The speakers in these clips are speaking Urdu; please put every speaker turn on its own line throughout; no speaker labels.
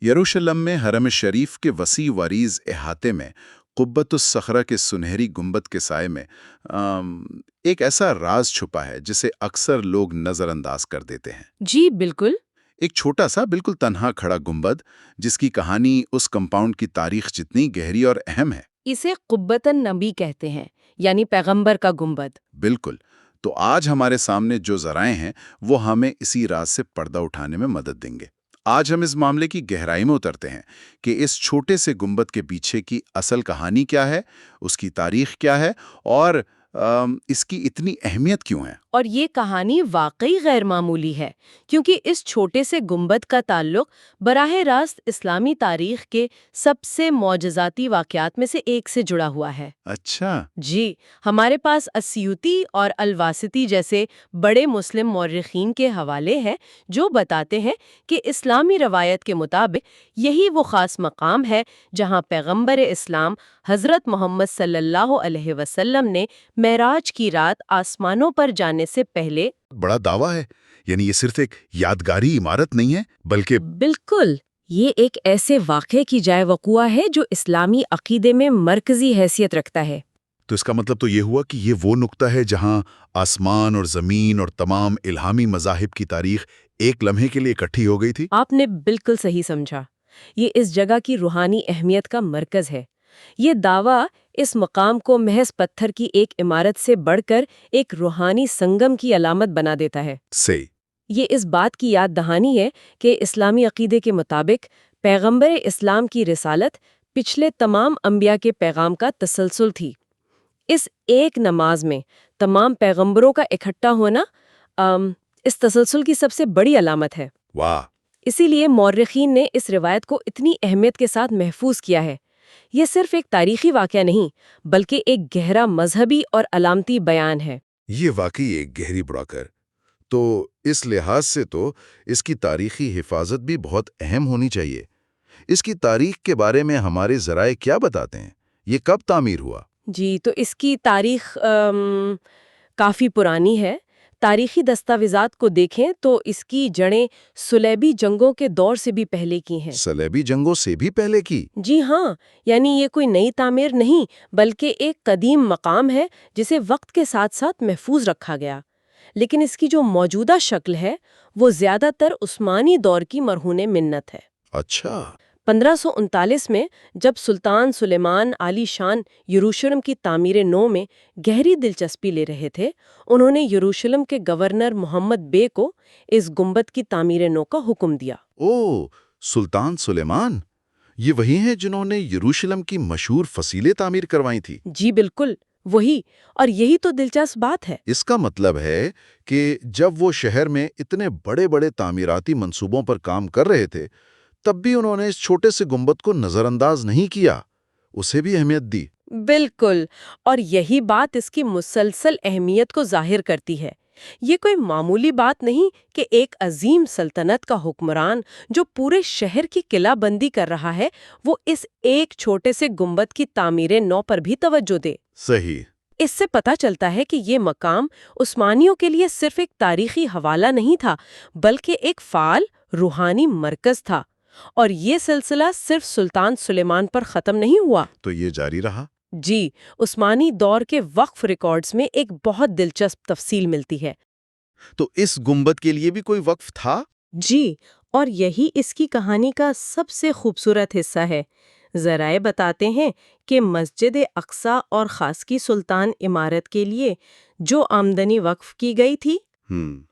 یروشلم میں حرم شریف کے وسیع وریز احاطے میں قبۃ الصخرہ کے سنہری گنبد کے سائے میں ایک ایسا راز چھپا ہے جسے اکثر لوگ نظر انداز کر دیتے ہیں۔
جی بالکل۔
ایک چھوٹا سا بالکل تنہا کھڑا گنبد جس کی کہانی اس کمپاؤنڈ کی تاریخ جتنی گہری اور اہم ہے۔
اسے قبۃ النبی کہتے ہیں، یعنی پیغمبر کا گنبد۔
بالکل۔ تو آج ہمارے سامنے جو ذرائع ہیں وہ ہمیں اسی راز سے پردہ اٹھانے میں مدد دیں گے۔ آج ہم اس معاملے کی گہرائی میں اترتے ہیں کہ اس چھوٹے سے گنبد کے پیچھے کی اصل کہانی کیا ہے، اس کی تاریخ کیا ہے اور اس کی اتنی اہمیت کیوں ہے۔
اور یہ کہانی واقعی غیر معمولی ہے کیونکہ اس چھوٹے سے گنبد کا تعلق براہ راست اسلامی تاریخ کے سب سے معجزاتی واقعات میں سے ایک سے جڑا ہوا ہے۔
اچھا۔
جی، ہمارے پاس السیوطی اور الواسطی جیسے بڑے مسلم مورخین کے حوالے ہیں جو بتاتے ہیں کہ اسلامی روایت کے مطابق یہی وہ خاص مقام ہے جہاں پیغمبر اسلام حضرت محمد صلی اللہ علیہ وسلم نے معراج کی رات آسمانوں پر جانے سے پہلے۔
بڑا دعویٰ ہے، یعنی یہ صرف ایک یادگاری عمارت نہیں ہے بلکہ
بالکل، یہ ایک ایسے واقعے کی جائے وقوع ہے جو اسلامی عقیدے میں مرکزی حیثیت رکھتا ہے۔
تو اس کا مطلب تو یہ ہوا کہ یہ وہ نقطہ ہے جہاں آسمان اور زمین اور تمام الہامی مذاہب کی تاریخ ایک لمحے کے لیے اکٹھی ہو گئی تھی۔
آپ نے بالکل صحیح سمجھا، یہ اس جگہ کی روحانی اہمیت کا مرکز ہے۔ یہ دعویٰ اس مقام کو محض پتھر کی ایک عمارت سے بڑھ کر ایک روحانی سنگم کی علامت بنا دیتا ہے۔
صحیح۔
یہ اس بات کی یاد دہانی ہے کہ اسلامی عقیدے کے مطابق پیغمبر اسلام کی رسالت پچھلے تمام انبیاء کے پیغام کا تسلسل تھی۔ اس ایک نماز میں تمام پیغمبروں کا اکٹھا ہونا اس تسلسل کی سب سے بڑی علامت ہے۔
واہ!
اسی لیے مورخین نے اس روایت کو اتنی اہمیت کے ساتھ محفوظ کیا ہے۔ یہ صرف ایک تاریخی واقعہ نہیں بلکہ ایک گہرا مذہبی اور علامتی بیان ہے۔
یہ واقعی ایک گہری بڑا کر تو اس لحاظ سے تو اس کی تاریخی حفاظت بھی بہت اہم ہونی چاہیے۔ اس کی تاریخ کے بارے میں ہمارے ذرائع کیا بتاتے ہیں؟ یہ کب تعمیر ہوا؟
جی، تو اس کی تاریخ کافی پرانی ہے۔ تاریخی دستاویزات کو دیکھیں تو اس کی جڑیں صلیبی جنگوں کے دور سے بھی پہلے کی ہیں۔
صلیبی جنگوں سے بھی پہلے کی؟
جی ہاں، یعنی یہ کوئی نئی تعمیر نہیں بلکہ ایک قدیم مقام ہے جسے وقت کے ساتھ ساتھ محفوظ رکھا گیا۔ لیکن اس کی جو موجودہ شکل ہے وہ زیادہ تر عثمانی دور کی مرہون منت ہے۔
اچھا۔
1539 میں جب سلطان سلیمان عالی شان یروشلم کی تعمیر نو میں گہری دلچسپی لے رہے تھے، انہوں نے یروشلم کے گورنر محمد بے کو اس گنبد کی تعمیر نو کا حکم دیا۔
اوہ، سلطان سلیمان! یہ وہی ہیں جنہوں نے یروشلم کی مشہور فسیلیں تعمیر کروائی تھی؟
جی بالکل، وہی، اور یہی تو دلچسپ بات ہے۔
اس کا مطلب ہے کہ جب وہ شہر میں اتنے بڑے بڑے تعمیراتی منصوبوں پر کام کر رہے تھے تب بھی انہوں نے اس چھوٹے سے گنبد کو نظر انداز نہیں کیا، اسے بھی اہمیت دی۔
بالکل، اور یہی بات اس کی مسلسل اہمیت کو ظاہر کرتی ہے۔ یہ کوئی معمولی بات نہیں کہ ایک عظیم سلطنت کا حکمران جو پورے شہر کی قلعہ بندی کر رہا ہے وہ اس ایک چھوٹے سے گنبد کی تعمیر نو پر بھی توجہ دے۔
صحیح۔
اس سے پتہ چلتا ہے کہ یہ مقام عثمانیوں کے لیے صرف ایک تاریخی حوالہ نہیں تھا بلکہ ایک فعال روحانی مرکز تھا، اور یہ سلسلہ صرف سلطان سلیمان پر ختم نہیں ہوا۔
تو یہ جاری رہا؟
جی، عثمانی دور کے وقف ریکارڈز میں ایک بہت دلچسپ تفصیل ملتی ہے۔
تو اس گنبد کے لیے بھی کوئی وقف تھا؟
جی، اور یہی اس کی کہانی کا سب سے خوبصورت حصہ ہے۔ ذرائع بتاتے ہیں کہ مسجد اقصیٰ اور خاص سلطان عمارت کے لیے جو آمدنی وقف کی گئی تھی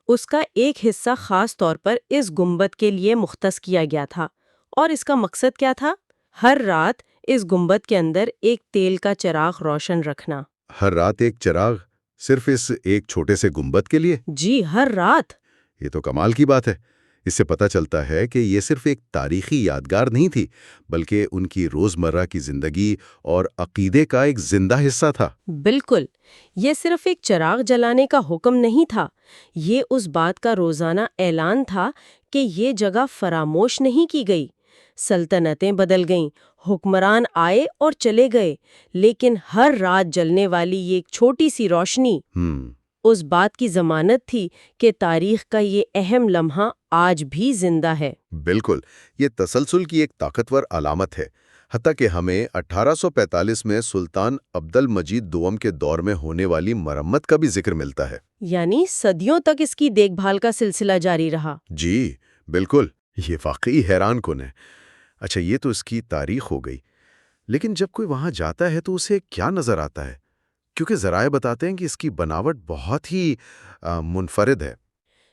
اس کا ایک حصہ خاص طور پر اس گنبد کے لیے مختص کیا گیا تھا۔ اور اس کا مقصد کیا تھا؟ ہر رات اس گنبد کے اندر ایک تیل کا چراغ روشن رکھنا۔
ہر رات ایک چراغ؟ صرف اس ایک چھوٹے سے گنبد کے لیے؟
جی، ہر رات۔
یہ تو کمال کی بات ہے۔ اس سے پتہ چلتا ہے کہ یہ صرف ایک تاریخی یادگار نہیں تھی بلکہ ان کی روزمرہ کی زندگی اور عقیدے کا ایک زندہ حصہ تھا۔
بالکل، یہ صرف ایک چراغ جلانے کا حکم نہیں تھا، یہ اس بات کا روزانہ اعلان تھا کہ یہ جگہ فراموش نہیں کی گئی۔ سلطنتیں بدل گئیں، حکمران آئے اور چلے گئے، لیکن ہر رات جلنے والی یہ ایک چھوٹی سی روشنی اس بات کی ضمانت تھی کہ تاریخ کا یہ اہم لمحہ آج بھی زندہ ہے۔
بالکل، یہ تسلسل کی ایک طاقتور علامت ہے، حتیٰ کہ ہمیں 1845 میں سلطان عبد المجید دوم کے دور میں ہونے والی مرمت کا بھی ذکر ملتا ہے۔
یعنی صدیوں تک اس کی دیکھ بھال کا سلسلہ جاری رہا۔
جی بالکل، یہ واقعی حیران کن ہے۔ اچھا، یہ تو اس کی تاریخ ہو گئی، لیکن جب کوئی وہاں جاتا ہے تو اسے کیا نظر آتا ہے؟ کیونکہ ذرائع بتاتے ہیں کہ اس کی بناوٹ بہت ہی منفرد ہے۔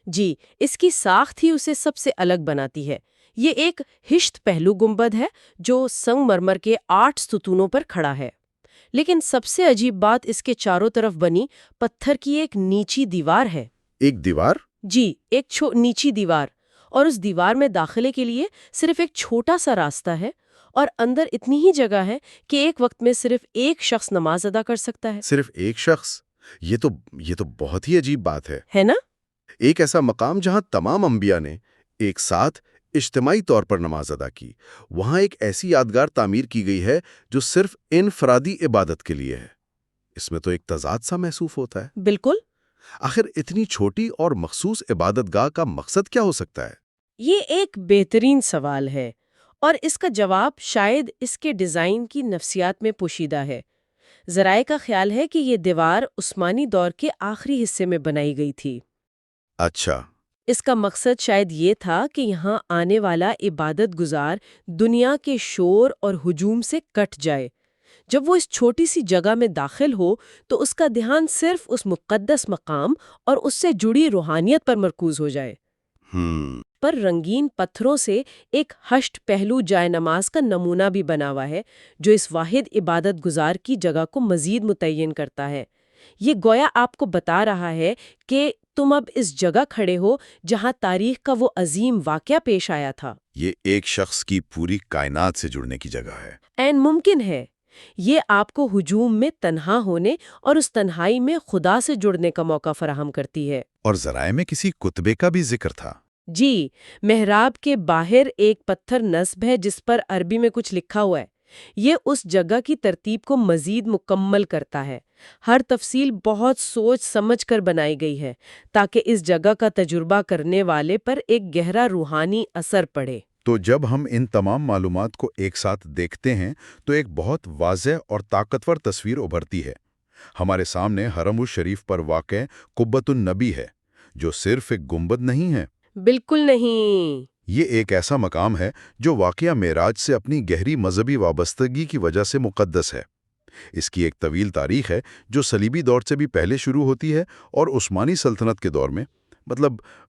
جی، اس کی ساخت ہی اسے سب سے الگ بناتی ہے۔ یہ ایک ہشت پہلو گنبد ہے جو سنگ مرمر کے 8 ستونوں پر کھڑا ہے، لیکن سب سے عجیب بات اس کے چاروں طرف بنی پتھر کی ایک نیچی دیوار ہے۔
ایک دیوار؟
جی، ایک نیچی دیوار، اور اس دیوار میں داخلے کے لیے صرف ایک چھوٹا سا راستہ ہے، اور اندر اتنی ہی جگہ ہے کہ ایک وقت میں صرف ایک شخص نماز ادا کر سکتا ہے۔
صرف ایک شخص؟ یہ تو بہت ہی عجیب بات ہے
نا؟
ایک ایسا مقام جہاں تمام انبیاء نے ایک ساتھ اجتماعی طور پر نماز ادا کی، وہاں ایک ایسی یادگار تعمیر کی گئی ہے جو صرف انفرادی عبادت کے لیے ہے۔ اس میں تو ایک تضاد سا محسوس ہوتا ہے۔
بالکل۔
آخر اتنی چھوٹی اور مخصوص عبادت گاہ کا مقصد کیا ہو سکتا ہے؟
یہ ایک بہترین سوال ہے، اور اس کا جواب شاید اس کے ڈیزائن کی نفسیات میں پوشیدہ ہے۔ ذرائع کا خیال ہے کہ یہ دیوار عثمانی دور کے آخری حصے میں بنائی گئی تھی۔
اچھا۔
اس کا مقصد شاید یہ تھا کہ یہاں آنے والا عبادت گزار دنیا کے شور اور ہجوم سے کٹ جائے۔ جب وہ اس چھوٹی سی جگہ میں داخل ہو تو اس کا دھیان صرف اس مقدس مقام اور اس سے جڑی روحانیت پر مرکوز ہو جائے۔ پر رنگین پتھروں سے ایک ہشت پہلو جائے نماز کا نمونہ بھی بنا ہوا ہے جو اس واحد عبادت گزار کی جگہ کو مزید متعین کرتا ہے۔ یہ گویا آپ کو بتا رہا ہے کہ تم اب اس جگہ کھڑے ہو جہاں تاریخ کا وہ عظیم واقعہ پیش آیا تھا۔
یہ ایک شخص کی پوری کائنات سے جڑنے کی جگہ ہے۔
عین ممکن ہے۔ یہ آپ کو ہجوم میں تنہا ہونے اور اس تنہائی میں خدا سے جڑنے کا موقع فراہم کرتی ہے۔
اور ذرائع میں کسی کتبے کا بھی ذکر تھا۔
جی، محراب کے باہر ایک پتھر نصب ہے جس پر عربی میں کچھ لکھا ہوا ہے۔ یہ اس جگہ کی ترتیب کو مزید مکمل کرتا ہے۔ ہر تفصیل بہت سوچ سمجھ کر بنائی گئی ہے تاکہ اس جگہ کا تجربہ کرنے والے پر ایک گہرا روحانی اثر پڑے۔
تو جب ہم ان تمام معلومات کو ایک ساتھ دیکھتے ہیں تو ایک بہت واضح اور طاقتور تصویر ابھرتی ہے۔ ہمارے سامنے حرم الشریف پر واقع قبۃ النبی ہے، جو صرف ایک گنبد نہیں ہے۔
بالکل نہیں۔
یہ ایک ایسا مقام ہے جو واقعہ معراج سے اپنی گہری مذہبی وابستگی کی وجہ سے مقدس ہے۔ اس کی ایک طویل تاریخ ہے جو صلیبی دور سے بھی پہلے شروع ہوتی ہے اور عثمانی سلطنت کے دور میں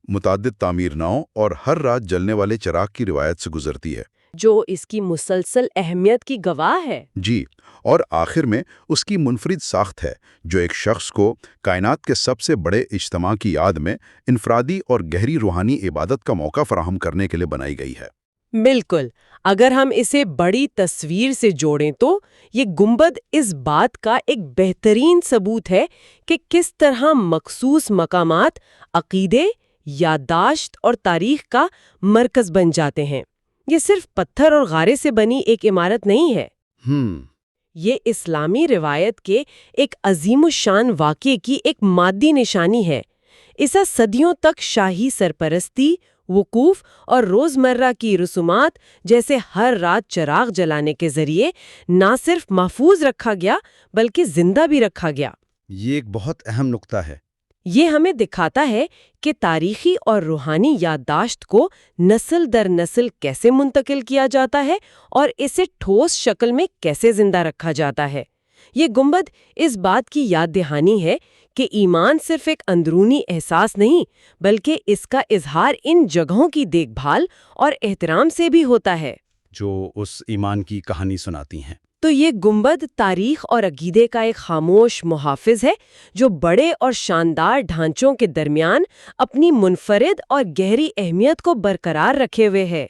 متعدد تعمیر ناؤں اور ہر رات جلنے والے چراغ کی روایت سے گزرتی ہے،
جو اس کی مسلسل اہمیت کی گواہ ہے۔
جی، اور آخر میں اس کی منفرد ساخت ہے جو ایک شخص کو کائنات کے سب سے بڑے اجتماع کی یاد میں انفرادی اور گہری روحانی عبادت کا موقع فراہم کرنے کے لیے بنائی گئی ہے۔
بالکل۔ اگر ہم اسے بڑی تصویر سے جوڑیں تو یہ گنبد اس بات کا ایک بہترین ثبوت ہے کہ کس طرح مخصوص مقامات عقیدے، یادداشت اور تاریخ کا مرکز بن جاتے ہیں۔ یہ صرف پتھر اور غارے سے بنی ایک عمارت نہیں ہے۔ یہ اسلامی روایت کے ایک عظیم الشان واقعے کی ایک مادی نشانی ہے۔ اسے صدیوں تک شاہی سرپرستی، وقوف اور روزمرہ کی رسومات جیسے ہر رات چراغ جلانے کے ذریعے نہ صرف محفوظ رکھا گیا بلکہ زندہ بھی رکھا گیا۔
یہ ایک بہت اہم نقطہ ہے۔
یہ ہمیں دکھاتا ہے کہ تاریخی اور روحانی یادداشت کو نسل در نسل کیسے منتقل کیا جاتا ہے اور اسے ٹھوس شکل میں کیسے زندہ رکھا جاتا ہے۔ یہ گنبد اس بات کی یاد دہانی ہے کہ ایمان صرف ایک اندرونی احساس نہیں بلکہ اس کا اظہار ان جگہوں کی دیکھ بھال اور احترام سے بھی ہوتا ہے
جو اس ایمان کی کہانی سناتی ہیں۔
تو یہ گنبد تاریخ اور عقیدے کا ایک خاموش محافظ ہے جو بڑے اور شاندار ڈھانچوں کے درمیان اپنی منفرد اور گہری اہمیت کو برقرار رکھے ہوئے ہے۔